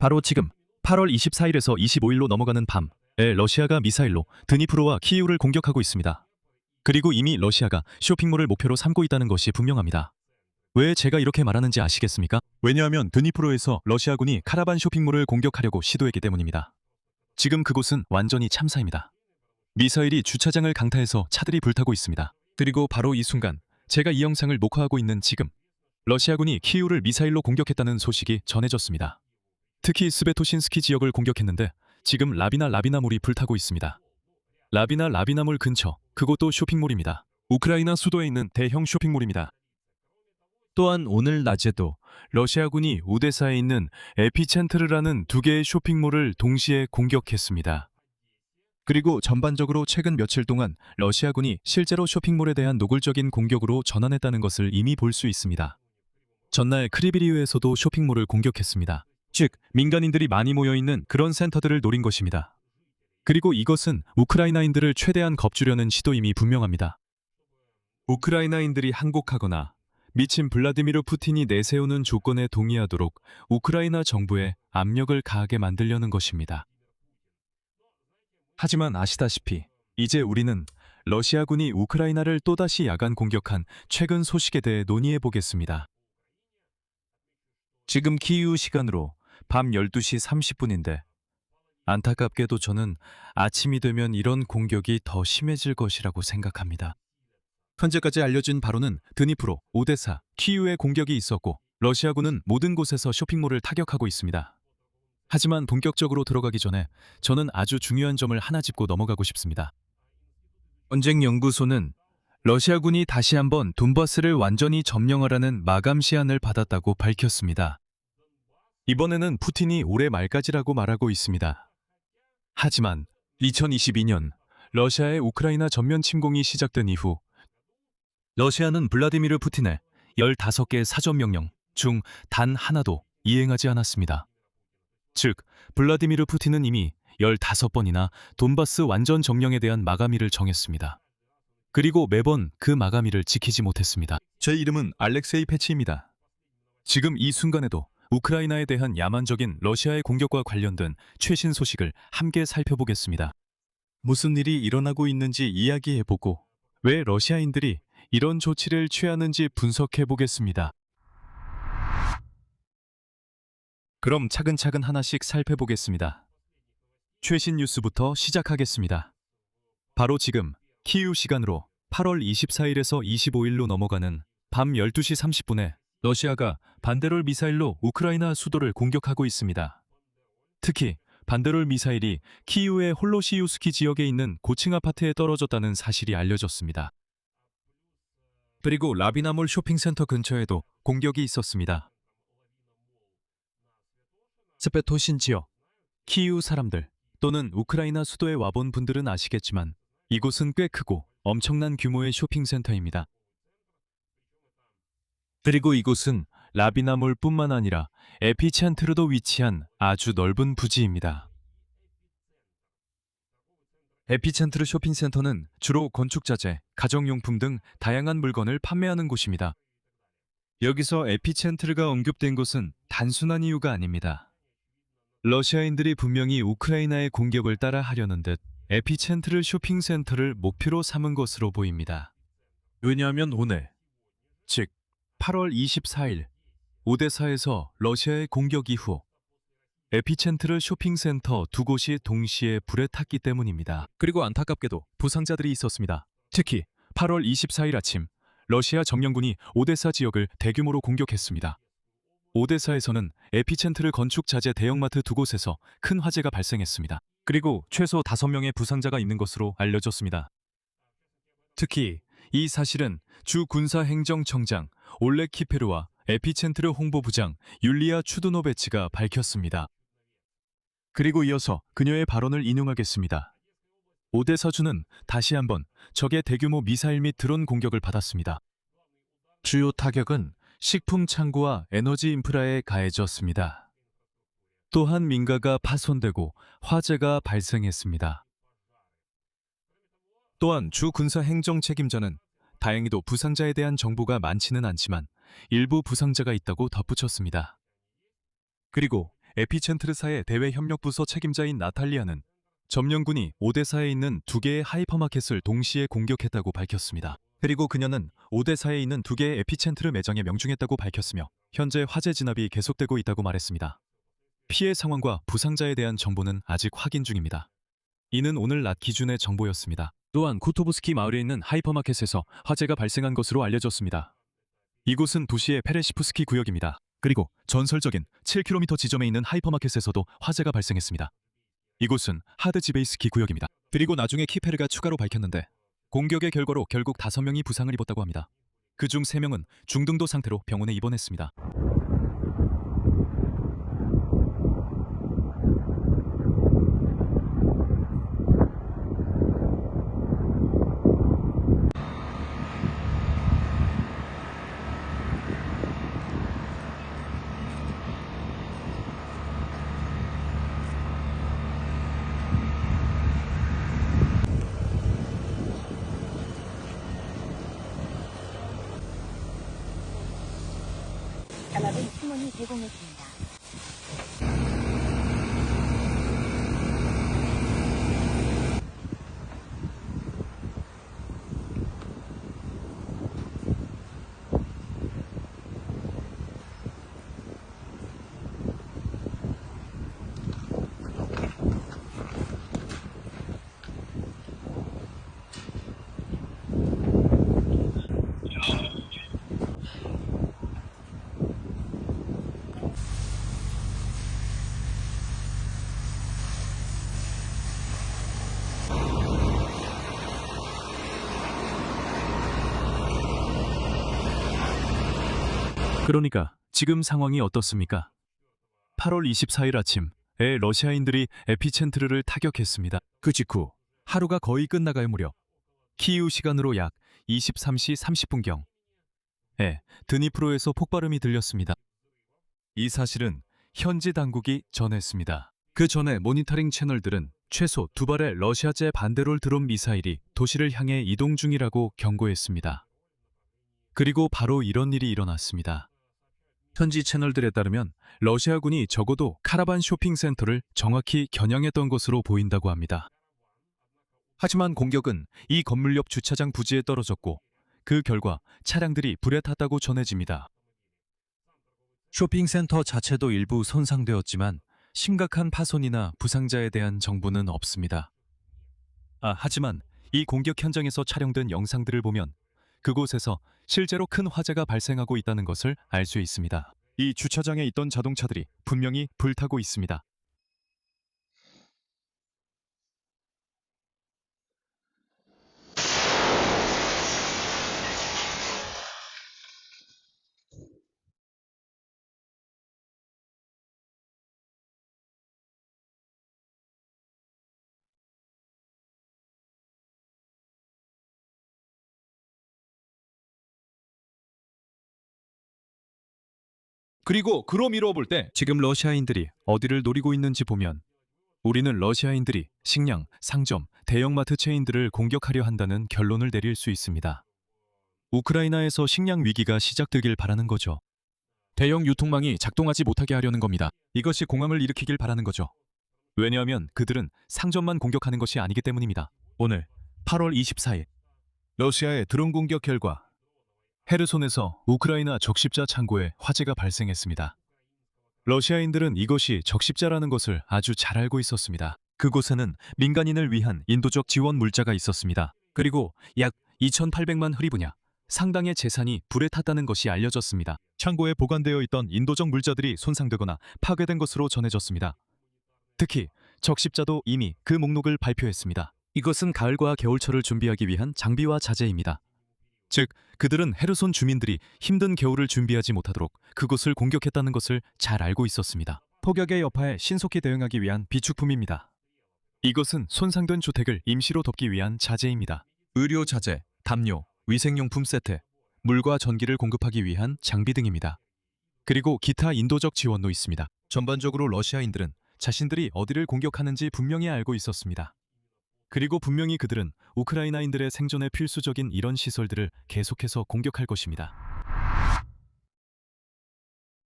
바로 지금 8월 24일에서 25일로 넘어가는 밤에 러시아가 미사일로 드니프로와 키이우를 공격하고 있습니다. 그리고 이미 러시아가 쇼핑몰을 목표로 삼고 있다는 것이 분명합니다. 왜 제가 이렇게 말하는지 아시겠습니까? 왜냐하면 드니프로에서 러시아군이 카라반 쇼핑몰을 공격하려고 시도했기 때문입니다. 지금 그곳은 완전히 참사입니다. 미사일이 주차장을 강타해서 차들이 불타고 있습니다. 그리고 바로 이 순간 제가 이 영상을 녹화하고 있는 지금 러시아군이 키이우를 미사일로 공격했다는 소식이 전해졌습니다. 특히 스베토신스키 지역을 공격했는데 지금 라비나몰이 불타고 있습니다. 라비나몰 근처, 그곳도 쇼핑몰입니다. 우크라이나 수도에 있는 대형 쇼핑몰입니다. 또한 오늘 낮에도 러시아군이 오데사에 있는 에피첸트르라는 두 개의 쇼핑몰을 동시에 공격했습니다. 그리고 전반적으로 최근 며칠 동안 러시아군이 실제로 쇼핑몰에 대한 노골적인 공격으로 전환했다는 것을 이미 볼 수 있습니다. 전날 크리비리우에서도 쇼핑몰을 공격했습니다. 즉, 민간인들이 많이 모여있는 그런 센터들을 노린 것입니다. 그리고 이것은 우크라이나인들을 최대한 겁주려는 시도임이 분명합니다. 우크라이나인들이 항복하거나 미친 블라디미르 푸틴이 내세우는 조건에 동의하도록 우크라이나 정부에 압력을 가하게 만들려는 것입니다. 하지만 아시다시피 이제 우리는 러시아군이 우크라이나를 또다시 야간 공격한 최근 소식에 대해 논의해 보겠습니다. 지금 키이우 시간으로 밤 12시 30분인데 안타깝게도 저는 아침이 되면 이런 공격이 더 심해질 것이라고 생각합니다. 현재까지 알려진 바로는 드니프로, 오데사, 키이우에 공격이 있었고 러시아군은 모든 곳에서 쇼핑몰을 타격하고 있습니다. 하지만 본격적으로 들어가기 전에 저는 아주 중요한 점을 하나 짚고 넘어가고 싶습니다. 전쟁연구소는 러시아군이 다시 한번 돈바스를 완전히 점령하라는 마감 시한을 받았다고 밝혔습니다. 이번에는 푸틴이 올해 말까지라고 말하고 있습니다. 하지만 2022년 러시아의 우크라이나 전면 침공이 시작된 이후 러시아는 블라디미르 푸틴의 15개의 사전명령 중 단 하나도 이행하지 않았습니다. 즉, 블라디미르 푸틴은 이미 15번이나 돈바스 완전 점령에 대한 마감일을 정했습니다. 그리고 매번 그 마감일을 지키지 못했습니다. 제 이름은 알렉세이 페치입니다. 지금 이 순간에도 우크라이나에 대한 야만적인 러시아의 공격과 관련된 최신 소식을 함께 살펴보겠습니다. 무슨 일이 일어나고 있는지 이야기해보고 왜 러시아인들이 이런 조치를 취하는지 분석해보겠습니다. 그럼 차근차근 하나씩 살펴보겠습니다. 최신 뉴스부터 시작하겠습니다. 바로 지금 키이우 시간으로 8월 24일에서 25일로 넘어가는 밤 12시 30분에 러시아가 반데롤 미사일로 우크라이나 수도를 공격하고 있습니다. 특히 반데롤 미사일이 키이우의 홀로시유스키 지역에 있는 고층 아파트에 떨어졌다는 사실이 알려졌습니다. 그리고 라비나몰 쇼핑센터 근처에도 공격이 있었습니다. 스페토신 지역, 키이우 사람들 또는 우크라이나 수도에 와본 분들은 아시겠지만 이곳은 꽤 크고 엄청난 규모의 쇼핑센터입니다. 그리고 이곳은 라비나몰뿐만 아니라 에피첸트르도 위치한 아주 넓은 부지입니다. 에피첸트르 쇼핑센터는 주로 건축자재, 가정용품 등 다양한 물건을 판매하는 곳입니다. 여기서 에피첸트르가 언급된 것은 단순한 이유가 아닙니다. 러시아인들이 분명히 우크라이나의 공격을 따라 하려는 듯 에피첸트르 쇼핑센터를 목표로 삼은 것으로 보입니다. 왜냐하면 오늘, 즉 8월 24일 오데사에서 러시아의 공격 이후 에피첸트르 쇼핑센터 두 곳이 동시에 불에 탔기 때문입니다. 그리고 안타깝게도 부상자들이 있었습니다. 특히 8월 24일 아침 러시아 점령군이 오데사 지역을 대규모로 공격했습니다. 오데사에서는 에피첸트르 건축 자재 대형마트 두 곳에서 큰 화재가 발생했습니다. 그리고 최소 5명의 부상자가 있는 것으로 알려졌습니다. 특히 이 사실은 주 군사행정청장 올렉 키페르와 에피첸트르 홍보부장 율리아 추드노베츠가 밝혔습니다. 그리고 이어서 그녀의 발언을 인용하겠습니다. 오데사주는 다시 한번 적의 대규모 미사일 및 드론 공격을 받았습니다. 주요 타격은 식품 창고와 에너지 인프라에 가해졌습니다. 또한 민가가 파손되고 화재가 발생했습니다. 또한 주 군사 행정 책임자는 다행히도 부상자에 대한 정보가 많지는 않지만 일부 부상자가 있다고 덧붙였습니다. 그리고 에피첸트르사의 대외협력부서 책임자인 나탈리아는 점령군이 오데사에 있는 2개의 하이퍼마켓을 동시에 공격했다고 밝혔습니다. 그리고 그녀는 오데사에 있는 2개의 에피첸트르 매장에 명중했다고 밝혔으며 현재 화재 진압이 계속되고 있다고 말했습니다. 피해 상황과 부상자에 대한 정보는 아직 확인 중입니다. 이는 오늘 낮 기준의 정보였습니다. 또한 쿠토브스키 마을에 있는 하이퍼마켓에서 화재가 발생한 것으로 알려졌습니다. 이곳은 도시의 페레시프스키 구역입니다. 그리고 전설적인 7km 지점에 있는 하이퍼마켓에서도 화재가 발생했습니다. 이곳은 하드지베이스키 구역입니다. 그리고 나중에 키페르가 추가로 밝혔는데 공격의 결과로 결국 5명이 부상을 입었다고 합니다. 그중 3명은 중등도 상태로 병원에 입원했습니다. 단합은 팀원이 제공했습니다. 그러니까 지금 상황이 어떻습니까? 8월 24일 아침에 러시아인들이 에피첸트르를 타격했습니다. 그 직후 하루가 거의 끝나갈 무렵 키이우 시간으로 약 23시 30분경 드니프로에서 폭발음이 들렸습니다. 이 사실은 현지 당국이 전했습니다. 그 전에 모니터링 채널들은 최소 2발의 러시아제 반대롤 드론 미사일이 도시를 향해 이동 중이라고 경고했습니다. 그리고 바로 이런 일이 일어났습니다. 현지 채널들에 따르면 러시아군이 적어도 카라반 쇼핑센터를 정확히 겨냥했던 것으로 보인다고 합니다. 하지만 공격은 이 건물 옆 주차장 부지에 떨어졌고 그 결과 차량들이 불에 탔다고 전해집니다. 쇼핑센터 자체도 일부 손상되었지만 심각한 파손이나 부상자에 대한 정보는 없습니다. 하지만 이 공격 현장에서 촬영된 영상들을 보면 그곳에서 실제로 큰 화재가 발생하고 있다는 것을 알 수 있습니다. 이 주차장에 있던 자동차들이 분명히 불타고 있습니다. 그리고 그로 미뤄볼 때 지금 러시아인들이 어디를 노리고 있는지 보면 우리는 러시아인들이 식량, 상점, 대형마트 체인들을 공격하려 한다는 결론을 내릴 수 있습니다. 우크라이나에서 식량 위기가 시작되길 바라는 거죠. 대형 유통망이 작동하지 못하게 하려는 겁니다. 이것이 공황을 일으키길 바라는 거죠. 왜냐하면 그들은 상점만 공격하는 것이 아니기 때문입니다. 오늘 8월 24일 러시아의 드론 공격 결과 헤르손에서 우크라이나 적십자 창고에 화재가 발생했습니다. 러시아인들은 이것이 적십자라는 것을 아주 잘 알고 있었습니다. 그곳에는 민간인을 위한 인도적 지원 물자가 있었습니다. 그리고 약 2,800만 흐리브냐, 상당의 재산이 불에 탔다는 것이 알려졌습니다. 창고에 보관되어 있던 인도적 물자들이 손상되거나 파괴된 것으로 전해졌습니다. 특히 적십자도 이미 그 목록을 발표했습니다. 이것은 가을과 겨울철을 준비하기 위한 장비와 자재입니다. 즉, 그들은 헤르손 주민들이 힘든 겨울을 준비하지 못하도록 그곳을 공격했다는 것을 잘 알고 있었습니다. 폭격의 여파에 신속히 대응하기 위한 비축품입니다. 이것은 손상된 주택을 임시로 덮기 위한 자재입니다. 의료 자재, 담요, 위생용품 세트, 물과 전기를 공급하기 위한 장비 등입니다. 그리고 기타 인도적 지원도 있습니다. 전반적으로 러시아인들은 자신들이 어디를 공격하는지 분명히 알고 있었습니다. 그리고 분명히 그들은 우크라이나인들의 생존에 필수적인 이런 시설들을 계속해서 공격할 것입니다.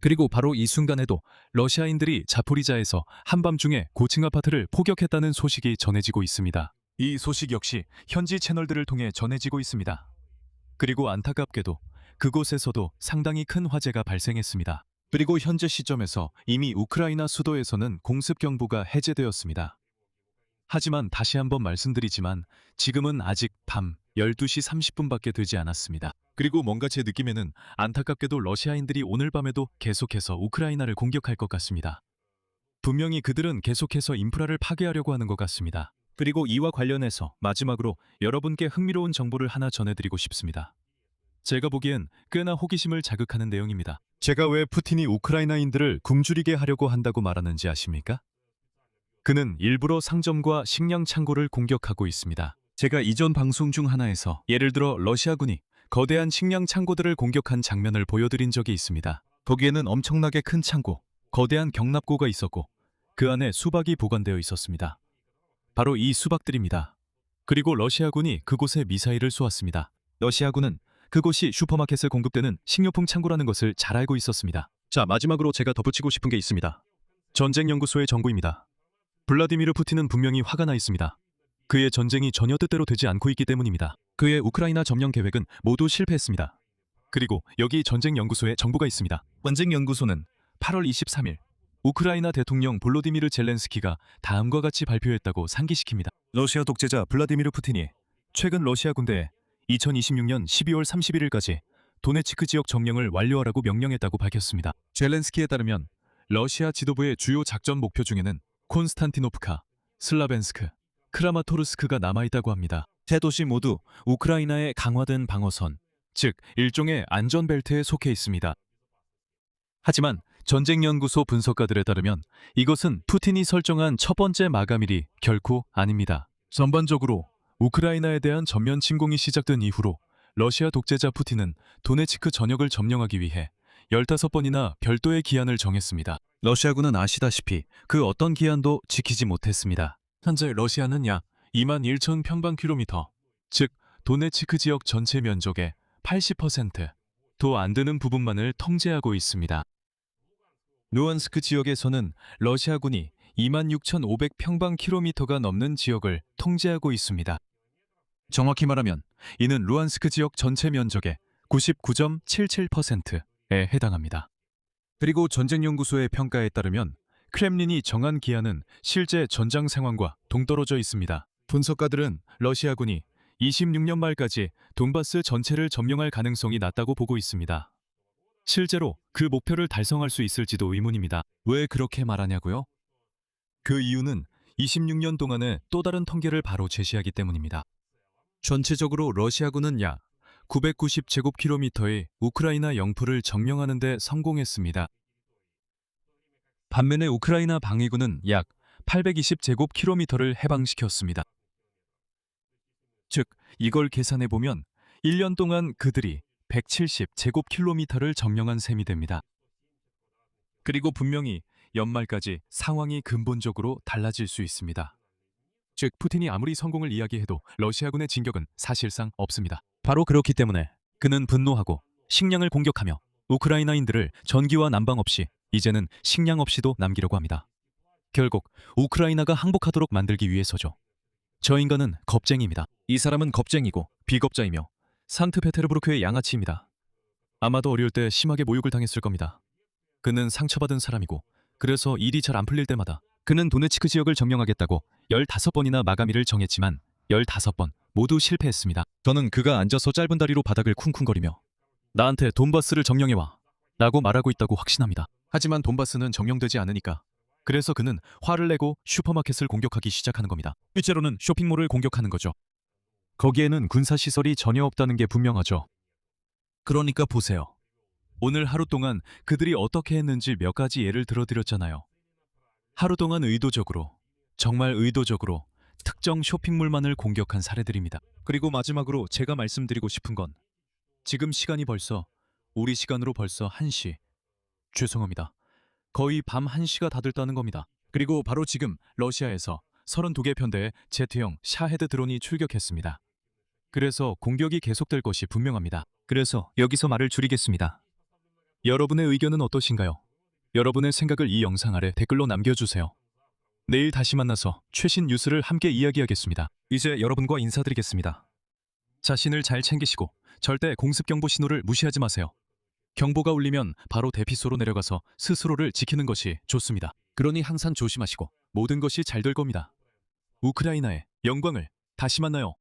그리고 바로 이 순간에도 러시아인들이 자포리자에서 한밤중에 고층 아파트를 포격했다는 소식이 전해지고 있습니다. 이 소식 역시 현지 채널들을 통해 전해지고 있습니다. 그리고 안타깝게도 그곳에서도 상당히 큰 화재가 발생했습니다. 그리고 현재 시점에서 이미 우크라이나 수도에서는 공습 경보가 해제되었습니다. 하지만 다시 한번 말씀드리지만 지금은 아직 밤 12시 30분밖에 되지 않았습니다. 그리고 뭔가 제 느낌에는 안타깝게도 러시아인들이 오늘 밤에도 계속해서 우크라이나를 공격할 것 같습니다. 분명히 그들은 계속해서 인프라를 파괴하려고 하는 것 같습니다. 그리고 이와 관련해서 마지막으로 여러분께 흥미로운 정보를 하나 전해드리고 싶습니다. 제가 보기엔 꽤나 호기심을 자극하는 내용입니다. 제가 왜 푸틴이 우크라이나인들을 굶주리게 하려고 한다고 말하는지 아십니까? 그는 일부러 상점과 식량 창고를 공격하고 있습니다. 제가 이전 방송 중 하나에서 예를 들어 러시아군이 거대한 식량 창고들을 공격한 장면을 보여드린 적이 있습니다. 거기에는 엄청나게 큰 창고, 거대한 경납고가 있었고 그 안에 수박이 보관되어 있었습니다. 바로 이 수박들입니다. 그리고 러시아군이 그곳에 미사일을 쏘았습니다. 러시아군은 그곳이 슈퍼마켓에 공급되는 식료품 창고라는 것을 잘 알고 있었습니다. 자, 마지막으로 제가 덧붙이고 싶은 게 있습니다. 전쟁연구소의 정보입니다. 블라디미르 푸틴은 분명히 화가 나 있습니다. 그의 전쟁이 전혀 뜻대로 되지 않고 있기 때문입니다. 그의 우크라이나 점령 계획은 모두 실패했습니다. 그리고 여기 전쟁연구소에 정보가 있습니다. 전쟁연구소는 8월 23일 우크라이나 대통령 볼로디미르 젤렌스키가 다음과 같이 발표했다고 상기시킵니다. 러시아 독재자 블라디미르 푸틴이 최근 러시아 군대에 2026년 12월 31일까지 도네츠크 지역 점령을 완료하라고 명령했다고 밝혔습니다. 젤렌스키에 따르면 러시아 지도부의 주요 작전 목표 중에는 콘스탄티노프카, 슬라벤스크, 크라마토르스크가 남아있다고 합니다. 세 도시 모두 우크라이나의 강화된 방어선, 즉 일종의 안전벨트에 속해 있습니다. 하지만 전쟁연구소 분석가들에 따르면 이것은 푸틴이 설정한 첫 번째 마감일이 결코 아닙니다. 전반적으로 우크라이나에 대한 전면 침공이 시작된 이후로 러시아 독재자 푸틴은 도네츠크 전역을 점령하기 위해 15번이나 별도의 기한을 정했습니다. 러시아군은 아시다시피 그 어떤 기한도 지키지 못했습니다. 현재 러시아는 약 21,000 평방킬로미터, 즉 도네츠크 지역 전체 면적의 80%도 안 되는 부분만을 통제하고 있습니다. 루안스크 지역에서는 러시아군이 26,500 평방킬로미터가 넘는 지역을 통제하고 있습니다. 정확히 말하면 이는 루안스크 지역 전체 면적의 99.77%에 해당합니다. 그리고 전쟁연구소의 평가에 따르면 크렘린이 정한 기한은 실제 전장 상황과 동떨어져 있습니다. 분석가들은 러시아군이 26년 말까지 돈바스 전체를 점령할 가능성이 낮다고 보고 있습니다. 실제로 그 목표를 달성할 수 있을지도 의문입니다. 왜 그렇게 말하냐고요? 그 이유는 26년 동안의 또 다른 통계를 바로 제시하기 때문입니다. 전체적으로 러시아군은 약 990제곱킬로미터의 우크라이나 영토를 점령하는 데 성공했습니다. 반면에 우크라이나 방위군은 약 820제곱킬로미터를 해방시켰습니다. 즉, 이걸 계산해보면 1년 동안 그들이 170제곱킬로미터를 점령한 셈이 됩니다. 그리고 분명히 연말까지 상황이 근본적으로 달라질 수 있습니다. 즉, 푸틴이 아무리 성공을 이야기해도 러시아군의 진격은 사실상 없습니다. 바로 그렇기 때문에 그는 분노하고 식량을 공격하며 우크라이나인들을 전기와 난방 없이 이제는 식량 없이도 남기려고 합니다. 결국 우크라이나가 항복하도록 만들기 위해서죠. 저 인간은 겁쟁이입니다. 이 사람은 겁쟁이고 비겁자이며 산트페테르부르크의 양아치입니다. 아마도 어릴 때 심하게 모욕을 당했을 겁니다. 그는 상처받은 사람이고 그래서 일이 잘 안 풀릴 때마다 그는 도네츠크 지역을 점령하겠다고 15번이나 마감일을 정했지만 15번 모두 실패했습니다. 저는 그가 앉아서 짧은 다리로 바닥을 쿵쿵거리며 나한테 돈바스를 점령해와 라고 말하고 있다고 확신합니다. 하지만 돈바스는 점령되지 않으니까 그래서 그는 화를 내고 슈퍼마켓을 공격하기 시작하는 겁니다. 실제로는 쇼핑몰을 공격하는 거죠. 거기에는 군사시설이 전혀 없다는 게 분명하죠. 그러니까 보세요. 오늘 하루 동안 그들이 어떻게 했는지 몇 가지 예를 들어드렸잖아요. 하루 동안 의도적으로, 정말 의도적으로 특정 쇼핑몰만을 공격한 사례들입니다. 그리고 마지막으로 제가 말씀드리고 싶은 건 지금 시간이 벌써 우리 시간으로 벌써 1시. 죄송합니다. 거의 밤 1시가 다 됐다는 겁니다. 그리고 바로 지금 러시아에서 32개 편대의 제트형 샤헤드 드론이 출격했습니다. 그래서 공격이 계속될 것이 분명합니다. 그래서 여기서 말을 줄이겠습니다. 여러분의 의견은 어떠신가요? 여러분의 생각을 이 영상 아래 댓글로 남겨주세요. 내일 다시 만나서 최신 뉴스를 함께 이야기하겠습니다. 이제 여러분과 인사드리겠습니다. 자신을 잘 챙기시고 절대 공습경보 신호를 무시하지 마세요. 경보가 울리면 바로 대피소로 내려가서 스스로를 지키는 것이 좋습니다. 그러니 항상 조심하시고 모든 것이 잘 될 겁니다. 우크라이나의 영광을 다시 만나요.